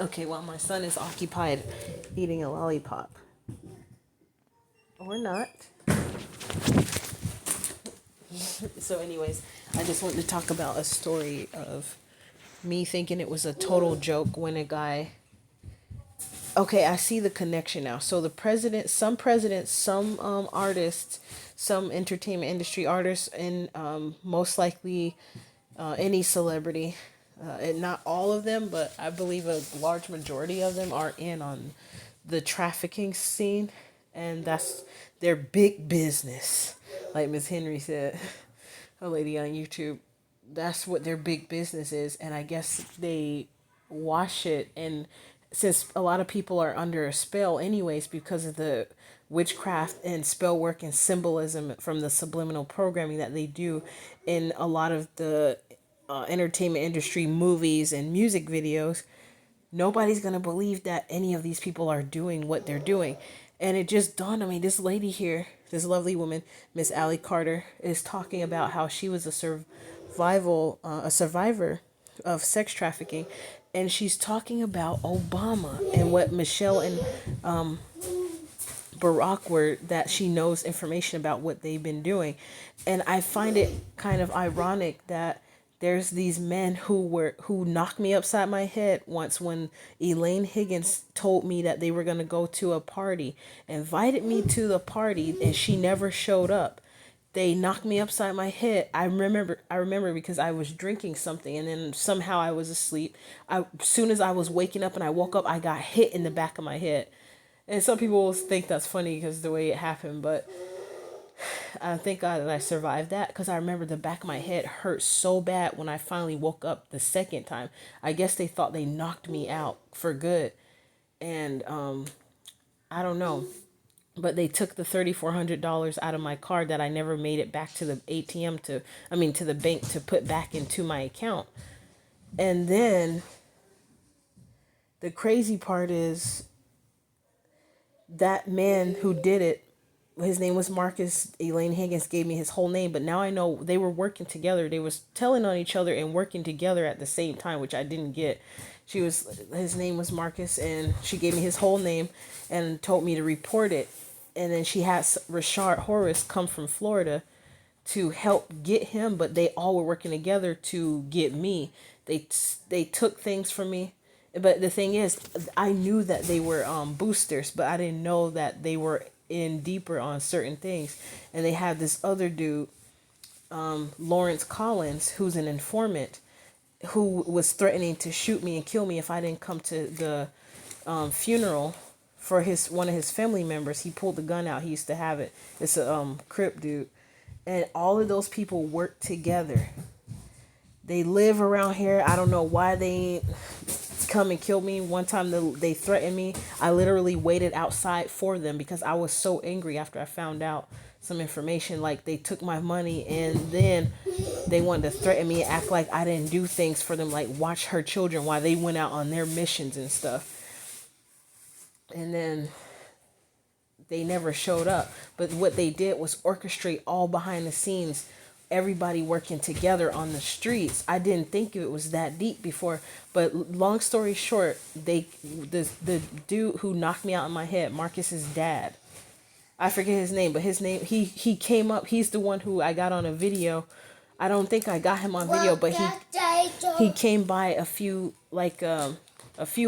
Okay, well, my son is occupied eating a lollipop. Or not. So, anyways, I just wanted to talk about a story of me thinking it was a total joke when a guy. Okay, I see the connection now. So, the presidents, some artists, some entertainment industry artists, and most likely any celebrity, and not all of them, but I believe a large majority of them are in on the trafficking scene, and that's their big business. Like Miss Henry said, a lady on YouTube, that's what their big business is, and I guess they wash it. And since a lot of people are under a spell, anyways, because of the witchcraft and spell work and symbolism from the subliminal programming that they do in a lot of the entertainment industry movies and music videos, nobody's going to believe that any of these people are doing what they're doing. And it just dawned on me, this lady here, this lovely woman, Miss Allie Carter, is talking about how she was a survivor of sex trafficking. And she's talking about Obama and what Michelle and Barack were, that she knows information about what they've been doing. And I find it kind of ironic that there's these men who knocked me upside my head once when Elaine Higgins told me that they were going to go to a party, invited me to the party, and she never showed up. They knocked me upside my head. I remember because I was drinking something, and then somehow I was asleep. As soon as I was waking up and I woke up, I got hit in the back of my head. And some people will think that's funny because the way it happened, but I thank God that I survived that, because I remember the back of my head hurt so bad when I finally woke up the second time. I guess they thought they knocked me out for good. And I don't know. But they took the $3,400 out of my card that I never made it back to the ATM to the bank to put back into my account. And then the crazy part is that man who did it, his name was Marcus. Elaine Higgins gave me his whole name, but now I know they were working together. They was telling on each other and working together at the same time, which I didn't get. His name was Marcus, and she gave me his whole name and told me to report it. And then she had Rashard Horace come from Florida to help get him, but they all were working together to get me. They took things from me, but the thing is, I knew that they were boosters, but I didn't know that they were in deeper on certain things. And they had this other dude, Lawrence Collins, who's an informant, who was threatening to shoot me and kill me if I didn't come to the funeral for his one of his family members. He pulled the gun out. He used to have it. It's a Crip dude, and all of those people work together. They live around here. I don't know why they ain't come and kill me. One time they threatened me. I literally waited outside for them because I was so angry after I found out some information. Like, they took my money and then they wanted to threaten me, act like I didn't do things for them, like watch her children while they went out on their missions and stuff. And then they never showed up. But what they did was orchestrate all behind the scenes, everybody working together on the streets. I didn't think it was that deep before, but long story short, the dude who knocked me out in my head, Marcus's dad, I forget his name, but his name, he came up. He's the one who I got on a video. I don't think I got him on video, but he came by a few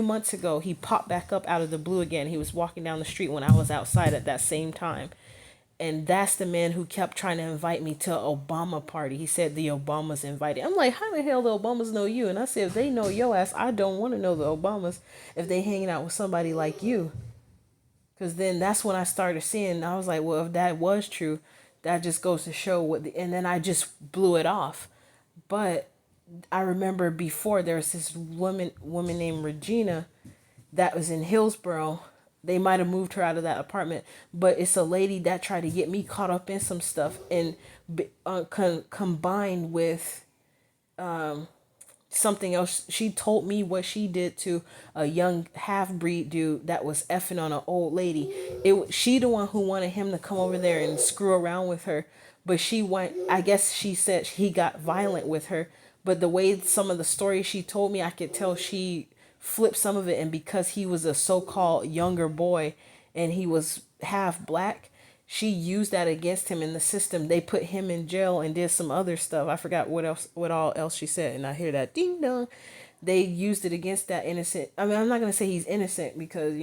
months ago. He popped back up out of the blue again. He was walking down the street when I was outside at that same time. And that's the man who kept trying to invite me to an Obama party. He said the Obamas invited. I'm like, how the hell the Obamas know you? And I said, if they know your ass, I don't want to know the Obamas if they hanging out with somebody like you. Because then that's when I started seeing, I was like, well, if that was true, that just goes to show and then I just blew it off. But I remember before, there was this woman named Regina that was in Hillsboro. They might have moved her out of that apartment, but it's a lady that tried to get me caught up in some stuff, and combined with something else. She told me what she did to a young half-breed dude that was effing on an old lady. She the one who wanted him to come over there and screw around with her, but she went, I guess she said he got violent with her, but the way some of the stories she told me, I could tell she flip some of it, and because he was a so-called younger boy and he was half black, she used that against him in the system. They put him in jail and did some other stuff. I forgot what all else she said, and I hear that ding dong. They used it against that innocent. I mean, I'm not gonna say he's innocent because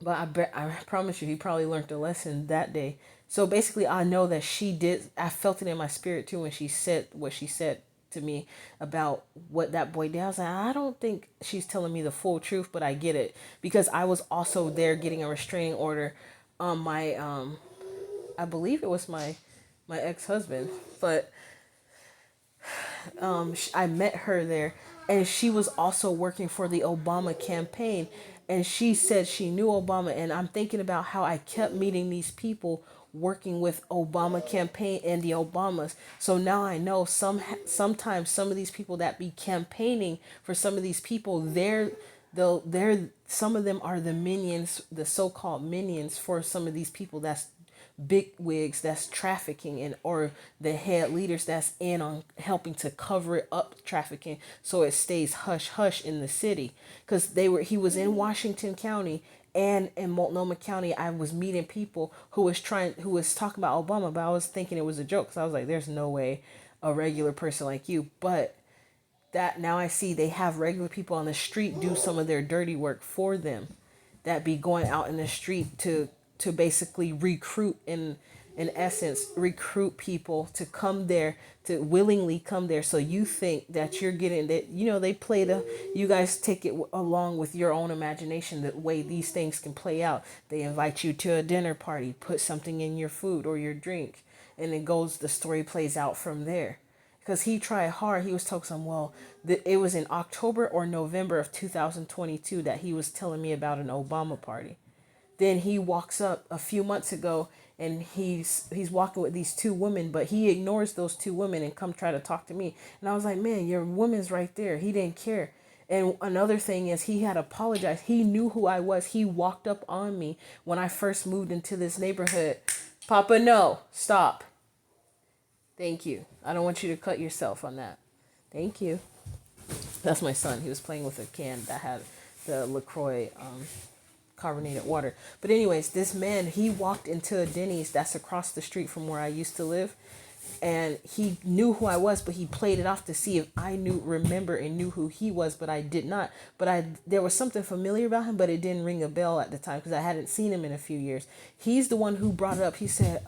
but I promise you, he probably learned a lesson that day. So basically, I know that she did. I felt it in my spirit too when she said what she said to me about what that boy did. I was like, I don't think she's telling me the full truth, but I get it because I was also there getting a restraining order on my I believe it was my ex-husband, but I met her there, and she was also working for the Obama campaign, and she said she knew Obama. And I'm thinking about how I kept meeting these people working with Obama campaign and the Obamas. So now I know sometimes some of these people that be campaigning for some of these people, they're some of them are the minions, the so-called minions for some of these people that's big wigs that's trafficking, and or the head leaders that's in on helping to cover it up trafficking so it stays hush hush in the city. Because he was in Washington County and in Multnomah County. I was meeting people who was talking about Obama, but I was thinking it was a joke, because I was like, there's no way a regular person like you. But that now I see they have regular people on the street do some of their dirty work for them, that be going out in the street to basically recruit, in essence recruit people to come there, to willingly come there. So you think that you're getting that, they play you guys take it along with your own imagination, the way these things can play out. They invite you to a dinner party, put something in your food or your drink, and the story plays out from there. Because he tried hard. He was talking some, it was in October or November of 2022 that he was telling me about an Obama party. Then he walks up a few months ago, and he's walking with these two women, but he ignores those two women and come try to talk to me. And I was like, man, your woman's right there. He didn't care. And another thing is, he had apologized. He knew who I was. He walked up on me when I first moved into this neighborhood. Papa, no, stop. Thank you. I don't want you to cut yourself on that. Thank you. That's my son. He was playing with a can that had the LaCroix carbonated water. But anyways, this man, he walked into a Denny's that's across the street from where I used to live, and he knew who I was, but he played it off to see if I remember and knew who he was, but I did not. But there was something familiar about him, but it didn't ring a bell at the time because I hadn't seen him in a few years. He's the one who brought it up. He said,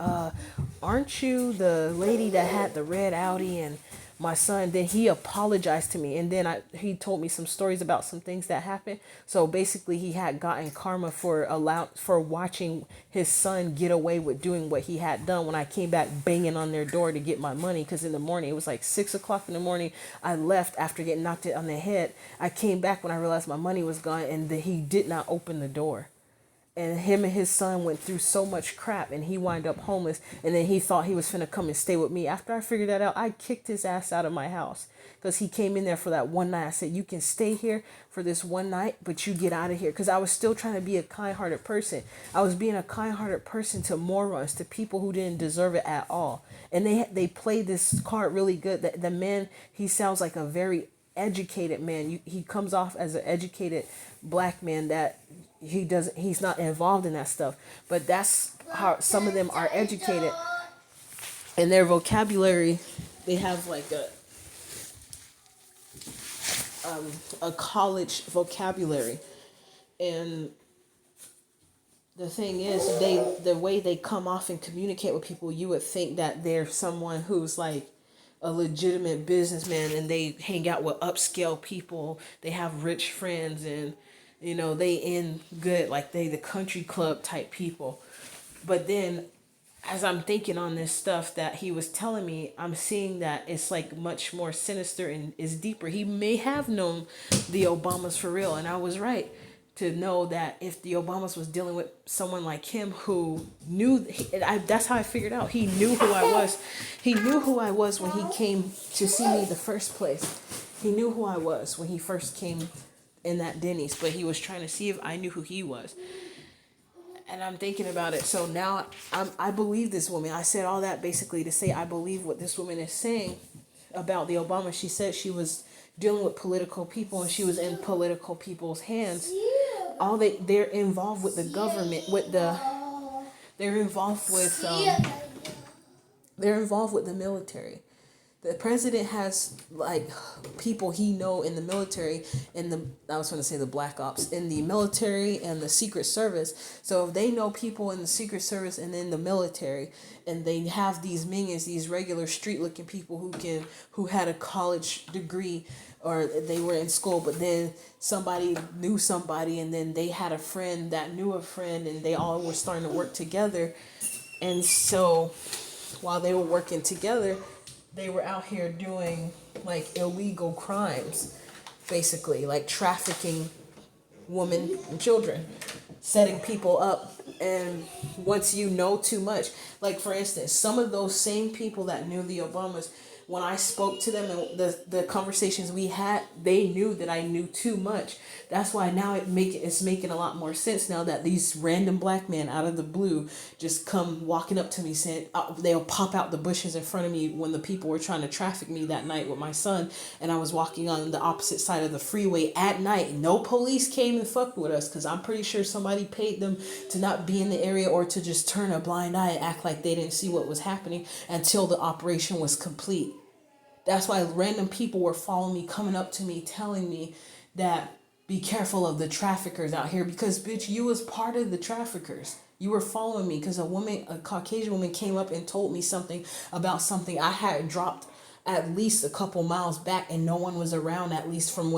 aren't you the lady that had the red Audi and my son? Then he apologized to me, and then he told me some stories about some things that happened. So basically, he had gotten karma for watching his son get away with doing what he had done. When I came back banging on their door to get my money, because in the morning, it was like 6 o'clock in the morning, I left after getting knocked on the head. I came back when I realized my money was gone, and he did not open the door. And him and his son went through so much crap, and he wound up homeless. And then he thought he was finna come and stay with me. After I figured that out, I kicked his ass out of my house because he came in there for that one night. I said, you can stay here for this one night, but you get out of here. Because I was still trying to be a kind-hearted person. I was being a kind-hearted person to morons, to people who didn't deserve it at all. And they played this card really good. The man, he sounds like a very educated man. He comes off as an educated black man that he's not involved in that stuff, but that's how some of them are educated, and their vocabulary, they have like a college vocabulary. And the thing is, the way they come off and communicate with people, you would think that they're someone who's like a legitimate businessman, and they hang out with upscale people, they have rich friends, and they in good, like they the country club type people. But then as I'm thinking on this stuff that he was telling me, I'm seeing that it's like much more sinister and is deeper. He may have known the Obamas for real, and I was right to know that if the Obamas was dealing with someone like him who knew, that's how I figured out he knew who I was. He knew who I was when he came to see me the first place. He knew who I was when he first came in that Denny's, but he was trying to see if I knew who he was. And I'm thinking about it. So now I believe this woman. I said all that basically to say I believe what this woman is saying about the Obama. She said she was dealing with political people, and she was in political people's hands. They're involved with the government, they're involved with they're involved with the military. The president has like people he know in the military, in the I was going to say the black ops, in the military and the Secret Service. So if they know people in the Secret Service and in the military, and they have these minions, these regular street looking people who had a college degree, or they were in school, but then somebody knew somebody, and then they had a friend that knew a friend, and they all were starting to work together. And so while they were working together, they were out here doing like illegal crimes, basically like trafficking women and children, setting people up. And once you know too much, like for instance, some of those same people that knew the Obamas, when I spoke to them and the conversations we had, they knew that I knew too much. That's why now it's making a lot more sense now that these random black men out of the blue just come walking up to me saying, they'll pop out the bushes in front of me when the people were trying to traffic me that night with my son, and I was walking on the opposite side of the freeway at night. No police came and fucked with us, because I'm pretty sure somebody paid them to not be in the area, or to just turn a blind eye and act like they didn't see what was happening until the operation was complete. That's why random people were following me, coming up to me, telling me that be careful of the traffickers out here, because bitch, you was part of the traffickers. You were following me because a Caucasian woman came up and told me something about something I had dropped at least a couple miles back, and no one was around, at least from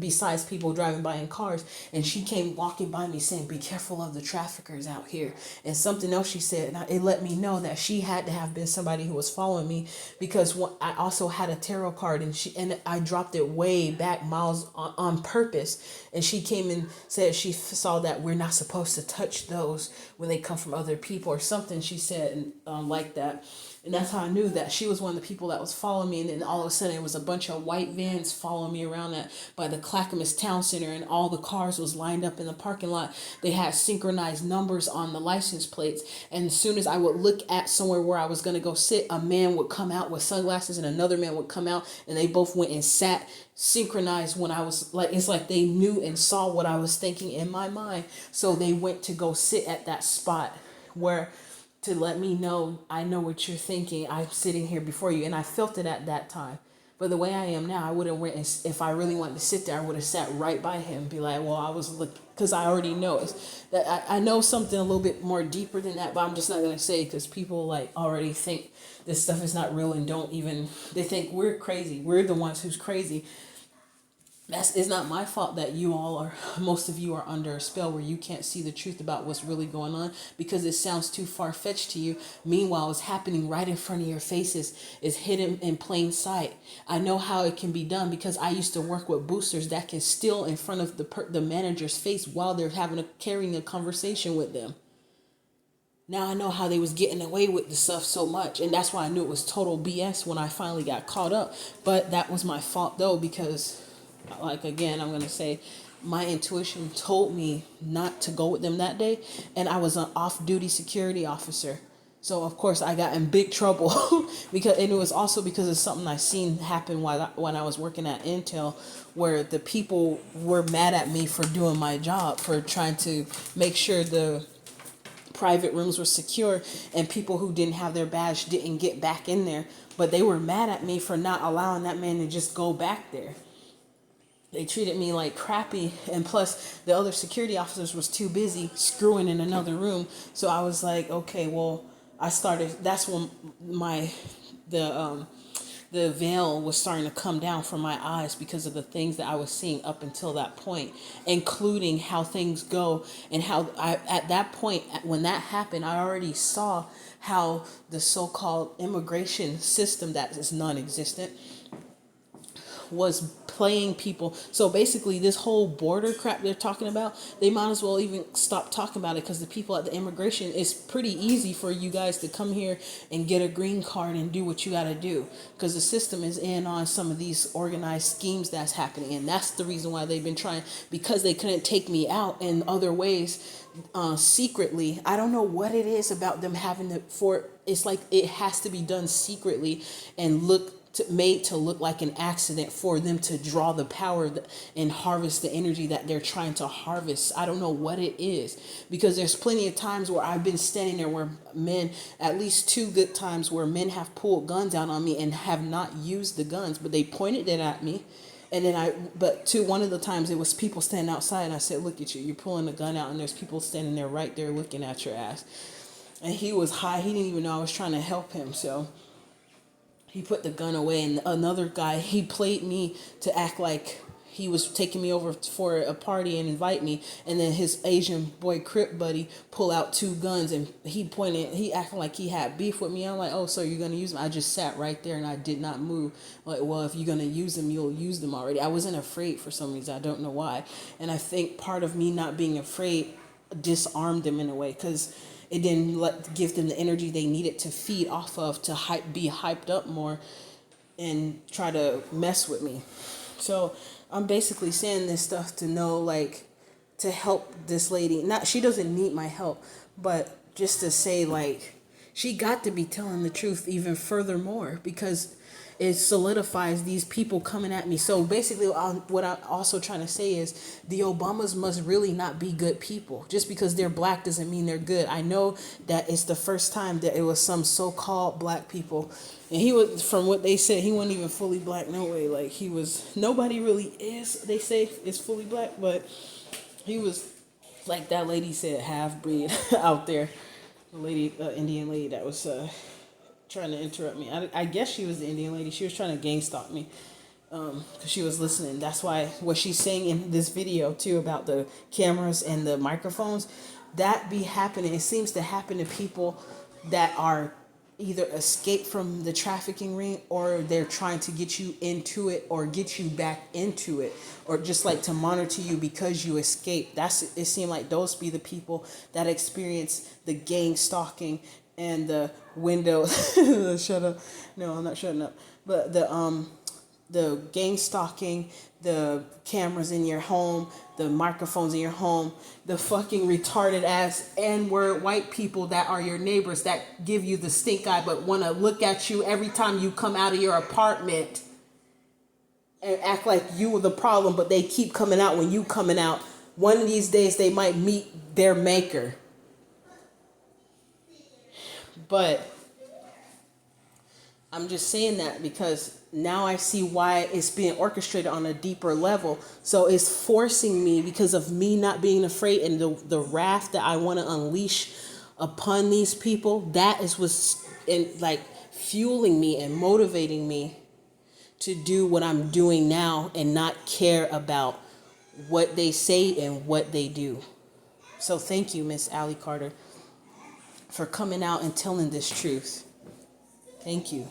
besides people driving by in cars. And she came walking by me saying, be careful of the traffickers out here. And something else she said, and it let me know that she had to have been somebody who was following me, because I also had a tarot card, and I dropped it way back miles on purpose. And she came and said she saw that we're not supposed to touch those when they come from other people, or something she said like that. And that's how I knew that she was one of the people that was following me. And then all of a sudden, it was a bunch of white vans following me around by the Clackamas Town Center, and all the cars was lined up in the parking lot. They had synchronized numbers on the license plates. And as soon as I would look at somewhere where I was going to go sit, a man would come out with sunglasses, and another man would come out, and they both went and sat synchronized when I was like, it's like they knew and saw what I was thinking in my mind. So they went to go sit at that spot where, to let me know, I know what you're thinking. I'm sitting here before you. And I felt it at that time. But the way I am now, I would have went, if I really wanted to sit there, I would have sat right by him, be like, well, I was looking, because I already know that I know something a little bit more deeper than that, but I'm just not going to say, because people like already think this stuff is not real, and they think we're crazy. We're the ones who's crazy. It's not my fault that most of you are under a spell where you can't see the truth about what's really going on, because it sounds too far-fetched to you. Meanwhile, it's happening right in front of your faces. It's hidden in plain sight. I know how it can be done, because I used to work with boosters that can steal in front of the manager's face while they're carrying a conversation with them. Now I know how they was getting away with the stuff so much, and that's why I knew it was total BS when I finally got caught up. But that was my fault though, because like, again, I'm going to say my intuition told me not to go with them that day. And I was an off-duty security officer. So, of course, I got in big trouble and it was also because of something I seen happen when I was working at Intel, where the people were mad at me for doing my job, for trying to make sure the private rooms were secure and people who didn't have their badge didn't get back in there. But they were mad at me for not allowing that man to just go back there. They treated me like crappy, and plus the other security officers was too busy screwing in another room. So I was like, okay, well, that's when the veil was starting to come down from my eyes, because of the things that I was seeing up until that point, including how things go, and how at that point, when that happened, I already saw how the so-called immigration system that is non-existent was playing people. So basically, this whole border crap they're talking about, they might as well even stop talking about it, because the people at the immigration, it's pretty easy for you guys to come here and get a green card and do what you got to do, because the system is in on some of these organized schemes that's happening. And that's the reason why they've been trying, because they couldn't take me out in other ways secretly. I don't know what it is about them having it's like it has to be done secretly and look made to look like an accident for them to draw the power and harvest the energy that they're trying to harvest. I don't know what it is, because there's plenty of times where I've been standing there where men, at least 2 good times where men have pulled guns out on me and have not used the guns, but they pointed it at me. And then but to one of the times it was people standing outside, and I said, look at you, you're pulling the gun out, and there's people standing there right there looking at your ass. And he was high. He didn't even know I was trying to help him. So he put the gun away, and another guy, he played me to act like he was taking me over for a party and invite me, and then his Asian boy Crip buddy pull out 2 guns, and he acted like he had beef with me. I'm like, oh, so you're gonna use them? I just sat right there and I did not move. Like, well, if you're gonna use them, you'll use them already. I wasn't afraid for some reason. I don't know why. And I think part of me not being afraid disarmed them in a way, because it didn't give them the energy they needed to feed off of, to be hyped up more and try to mess with me. So I'm basically saying this stuff to know, like, to help this lady. Not, she doesn't need my help, but just to say, like, she got to be telling the truth even furthermore, because it solidifies these people coming at me. So basically what I'm also trying to say is the Obamas must really not be good people. Just because they're black doesn't mean they're good. I know that it's the first time that it was some so-called black people, and he was, from what they said, he wasn't even fully black, no way. Like, he was, nobody really is, they say, is fully black, but he was, like that lady said, half-breed out there. The lady, Indian lady that was trying to interrupt me. I guess she was the Indian lady. She was trying to gang stalk me because she was listening. That's why what she's saying in this video too about the cameras and the microphones, that be happening. It seems to happen to people that are either escape from the trafficking ring, or they're trying to get you into it or get you back into it, or just like to monitor you because you escaped. It seemed like those be the people that experience the gang stalking and the window shut up. No, I'm not shutting up. But the gang stalking, the cameras in your home, the microphones in your home, the fucking retarded ass N-word white people that are your neighbors that give you the stink eye but want to look at you every time you come out of your apartment and act like you were the problem, but they keep coming out when you coming out. One of these days they might meet their maker. But I'm just saying that because now I see why it's being orchestrated on a deeper level. So it's forcing me, because of me not being afraid and the wrath that I want to unleash upon these people, that is what's like fueling me and motivating me to do what I'm doing now and not care about what they say and what they do. So thank you, Miss Allie Carter, for coming out and telling this truth. Thank you.